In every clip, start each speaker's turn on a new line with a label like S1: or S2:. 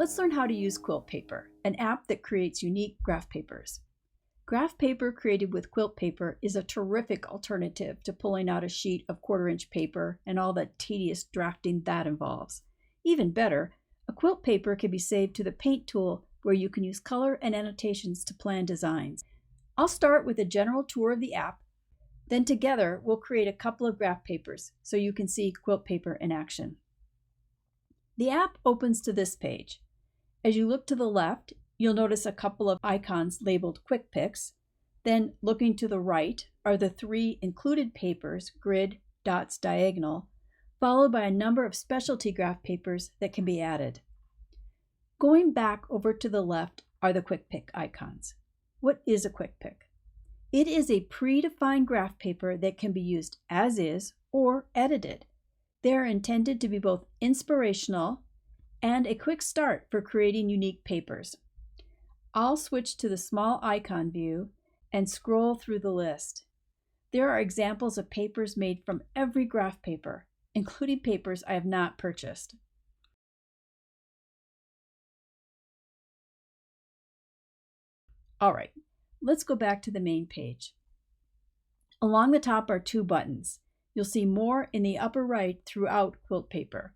S1: Let's learn how to use QuiltPaper, an app that creates unique graph papers. Graph paper created with QuiltPaper is a terrific alternative to pulling out a sheet of 1/4-inch paper and all the tedious drafting that involves. Even better, a QuiltPaper can be saved to the Paint tool where you can use color and annotations to plan designs. I'll start with a general tour of the app, then together we'll create a couple of graph papers so you can see QuiltPaper in action. The app opens to this page. As you look to the left, you'll notice a couple of icons labeled Quick Picks. Then, looking to the right, are the 3 included papers, grid, dots, diagonal, followed by a number of specialty graph papers that can be added. Going back over to the left are the Quick Pick icons. What is a Quick Pick? It is a predefined graph paper that can be used as is or edited. They are intended to be both inspirational and a quick start for creating unique papers. I'll switch to the small icon view and scroll through the list. There are examples of papers made from every graph paper, including papers I have not purchased. All right, let's go back to the main page. Along the top are 2 buttons. You'll see More in the upper right throughout QuiltPaper.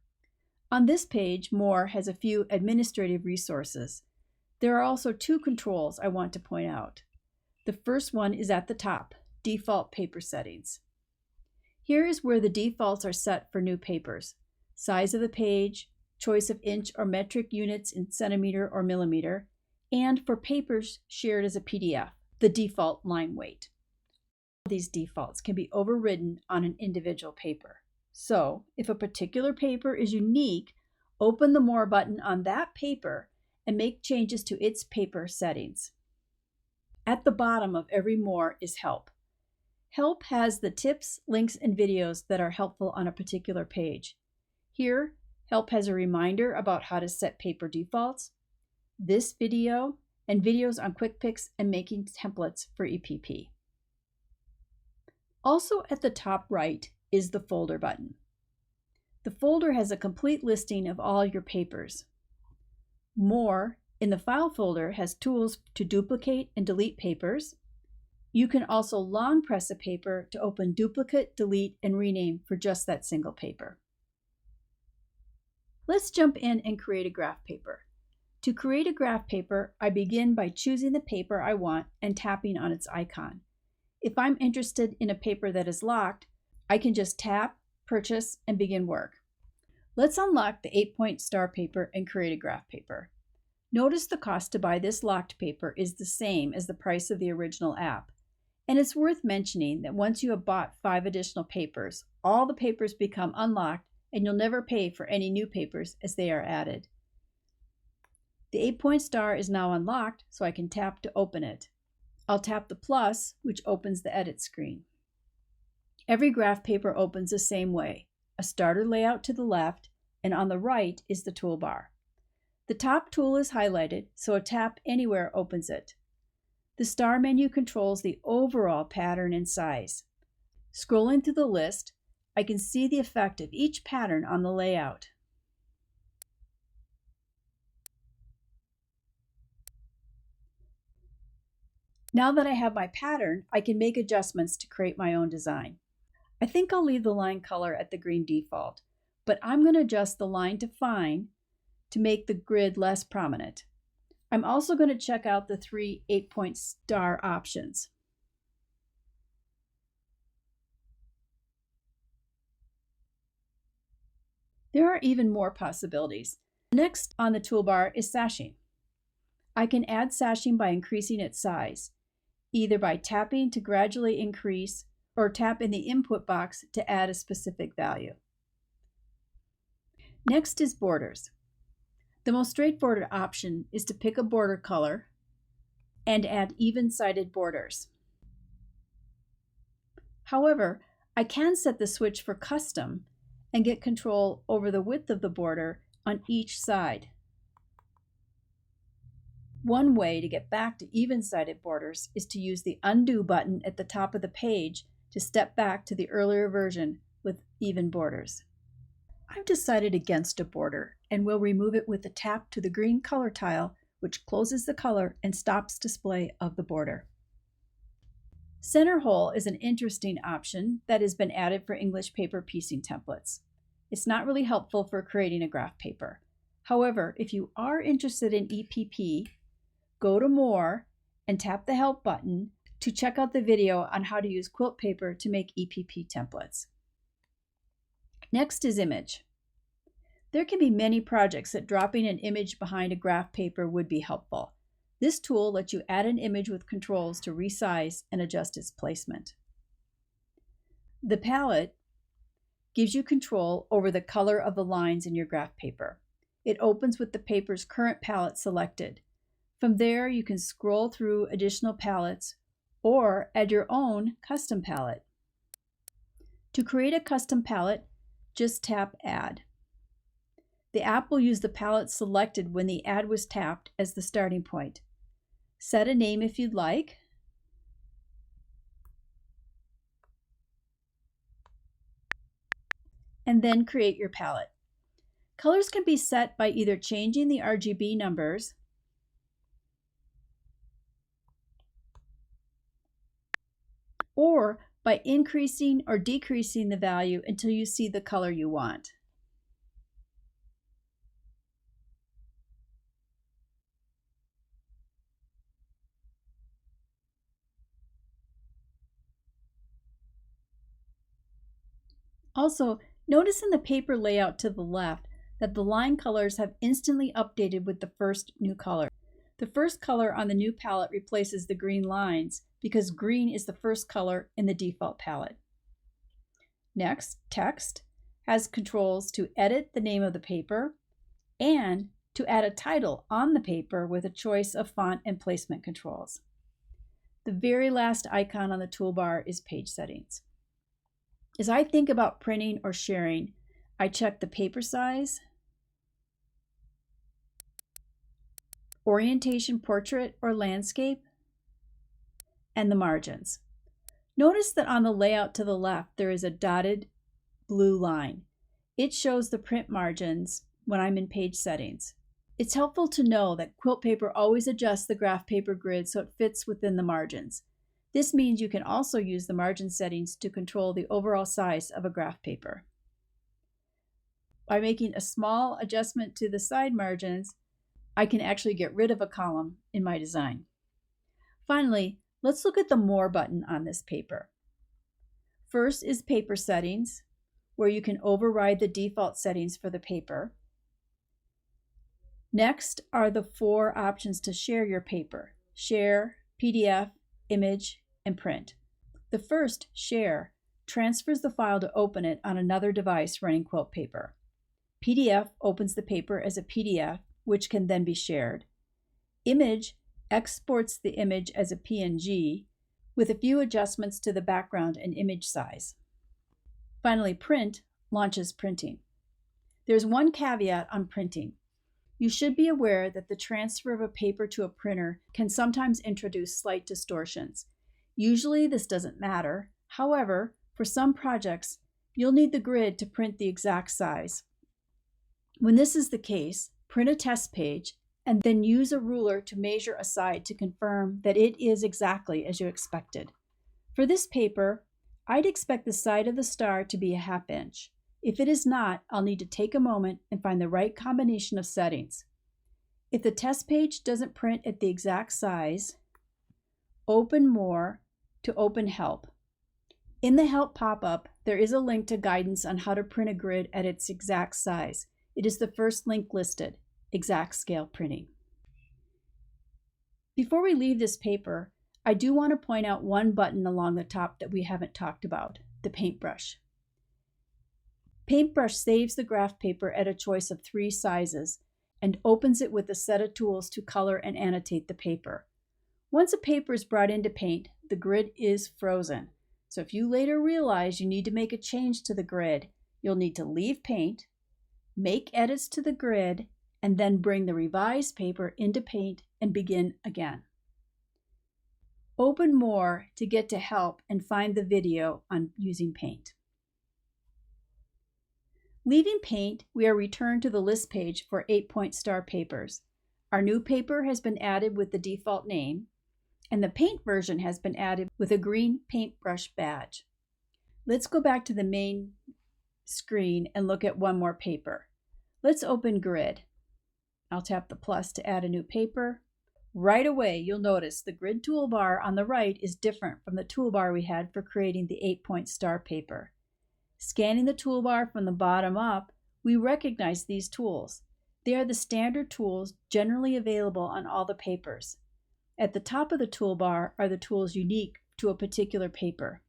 S1: On this page, More has a few administrative resources. There are also 2 controls I want to point out. The first one is at the top, Default Paper Settings. Here is where the defaults are set for new papers: size of the page, choice of inch or metric units in centimeter or millimeter, and for papers shared as a PDF, the default line weight. These defaults can be overridden on an individual paper. So, if a particular paper is unique, open the More button on that paper and make changes to its paper settings. At the bottom of every More is Help. Help has the tips, links, and videos that are helpful on a particular page. Here, Help has a reminder about how to set paper defaults, this video, and videos on quick picks and making templates for EPP. Also at the top right is the Folder button. The folder has a complete listing of all your papers. More in the File folder has tools to duplicate and delete papers. You can also long press a paper to open Duplicate, Delete, and Rename for just that single paper. Let's jump in and create a graph paper. To create a graph paper, I begin by choosing the paper I want and tapping on its icon. If I'm interested in a paper that is locked, I can just tap, purchase, and begin work. Let's unlock the 8-point star paper and create a graph paper. Notice the cost to buy this locked paper is the same as the price of the original app. And it's worth mentioning that once you have bought 5 additional papers, all the papers become unlocked and you'll never pay for any new papers as they are added. The 8-point star is now unlocked, so I can tap to open it. I'll tap the plus, which opens the edit screen. Every graph paper opens the same way, a starter layout to the left, and on the right is the toolbar. The top tool is highlighted, so a tap anywhere opens it. The star menu controls the overall pattern and size. Scrolling through the list, I can see the effect of each pattern on the layout. Now that I have my pattern, I can make adjustments to create my own design. I think I'll leave the line color at the green default, but I'm going to adjust the line to fine to make the grid less prominent. I'm also going to check out the 3 8-point star options. There are even more possibilities. Next on the toolbar is sashing. I can add sashing by increasing its size, either by tapping to gradually increase or tap in the input box to add a specific value. Next is borders. The most straightforward option is to pick a border color and add even-sided borders. However, I can set the switch for custom and get control over the width of the border on each side. One way to get back to even-sided borders is to use the Undo button at the top of the page to step back to the earlier version with even borders. I've decided against a border and we'll remove it with a tap to the green color tile, which closes the color and stops display of the border. Center hole is an interesting option that has been added for English paper piecing templates. It's not really helpful for creating a graph paper. However, if you are interested in EPP, go to More and tap the Help button to check out the video on how to use QuiltPaper to make EPP templates. Next is image. There can be many projects that dropping an image behind a graph paper would be helpful. This tool lets you add an image with controls to resize and adjust its placement. The palette gives you control over the color of the lines in your graph paper. It opens with the paper's current palette selected. From there, you can scroll through additional palettes or add your own custom palette. To create a custom palette, just tap Add. The app will use the palette selected when the add was tapped as the starting point. Set a name if you'd like. And then create your palette. Colors can be set by either changing the RGB numbers or by increasing or decreasing the value until you see the color you want. Also, notice in the paper layout to the left that the line colors have instantly updated with the first new color. The first color on the new palette replaces the green lines because green is the first color in the default palette. Next, text has controls to edit the name of the paper and to add a title on the paper with a choice of font and placement controls. The very last icon on the toolbar is page settings. As I think about printing or sharing, I check the paper size, orientation portrait or landscape, and the margins. Notice that on the layout to the left there is a dotted blue line. It shows the print margins when I'm in page settings. It's helpful to know that QuiltPaper always adjusts the graph paper grid so it fits within the margins. This means you can also use the margin settings to control the overall size of a graph paper. By making a small adjustment to the side margins, I can actually get rid of a column in my design. Finally, let's look at the More button on this paper. First is Paper Settings, where you can override the default settings for the paper. Next are the 4 options to share your paper: Share, PDF, Image, and Print. The first, Share, transfers the file to open it on another device running QuiltPaper. PDF opens the paper as a PDF, which can then be shared. Image exports the image as a PNG with a few adjustments to the background and image size. Finally, Print launches printing. There's one caveat on printing. You should be aware that the transfer of a paper to a printer can sometimes introduce slight distortions. Usually this doesn't matter. However, for some projects, you'll need the grid to print the exact size. When this is the case, print a test page and then use a ruler to measure a side to confirm that it is exactly as you expected. For this paper, I'd expect the side of the star to be a 1/2 inch. If it is not, I'll need to take a moment and find the right combination of settings. If the test page doesn't print at the exact size, open More to open Help. In the Help pop-up, there is a link to guidance on how to print a grid at its exact size. It is the first link listed, Exact Scale Printing. Before we leave this paper, I do want to point out one button along the top that we haven't talked about, the paintbrush. Paintbrush saves the graph paper at a choice of 3 sizes and opens it with a set of tools to color and annotate the paper. Once a paper is brought into Paint, the grid is frozen. So if you later realize you need to make a change to the grid, you'll need to leave Paint, make edits to the grid, and then bring the revised paper into Paint and begin again. Open More to get to Help and find the video on using Paint. Leaving Paint, we are returned to the list page for 8-point star papers. Our new paper has been added with the default name, and the Paint version has been added with a green paintbrush badge. Let's go back to the main screen and look at one more paper. Let's open Grid. I'll tap the plus to add a new paper. Right away, you'll notice the Grid toolbar on the right is different from the toolbar we had for creating the 8-point star paper. Scanning the toolbar from the bottom up, we recognize these tools. They are the standard tools generally available on all the papers. At the top of the toolbar are the tools unique to a particular paper.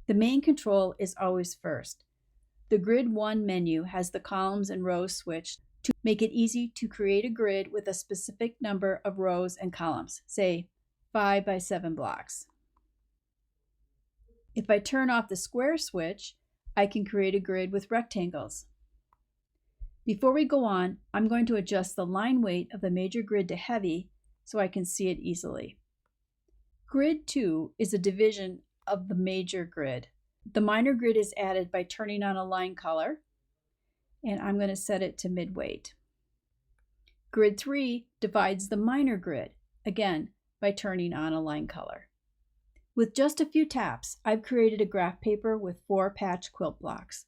S1: The main control is always first. The Grid 1 menu has the columns and rows switched to make it easy to create a grid with a specific number of rows and columns, say 5 by 7 blocks. If I turn off the square switch, I can create a grid with rectangles. Before we go on, I'm going to adjust the line weight of the major grid to heavy so I can see it easily. Grid 2 is a division of the major grid. The minor grid is added by turning on a line color, and I'm going to set it to mid-weight. Grid 3 divides the minor grid, again by turning on a line color. With just a few taps, I've created a graph paper with 4 patch quilt blocks.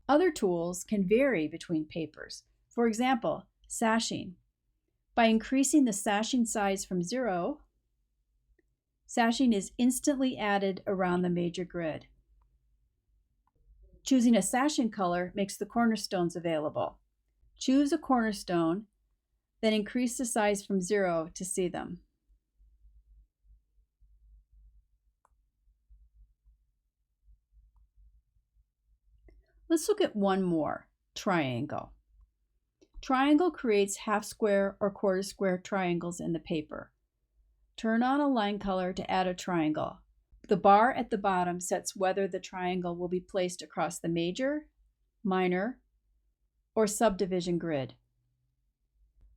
S1: Other tools can vary between papers. For example, sashing. By increasing the sashing size from 0, sashing is instantly added around the major grid. Choosing a sashing color makes the cornerstones available. Choose a cornerstone, then increase the size from 0 to see them. Let's look at one more, triangle. Triangle creates half square or quarter square triangles in the paper. Turn on a line color to add a triangle. The bar at the bottom sets whether the triangle will be placed across the major, minor, or subdivision grid.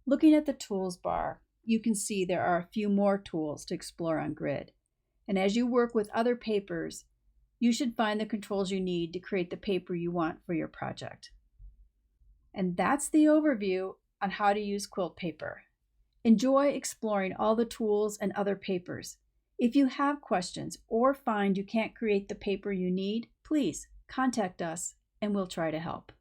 S1: Looking at the tools bar, you can see there are a few more tools to explore on Grid. And as you work with other papers, you should find the controls you need to create the paper you want for your project. And that's the overview on how to use QuiltPaper. Enjoy exploring all the tools and other papers. If you have questions or find you can't create the paper you need, please contact us and we'll try to help.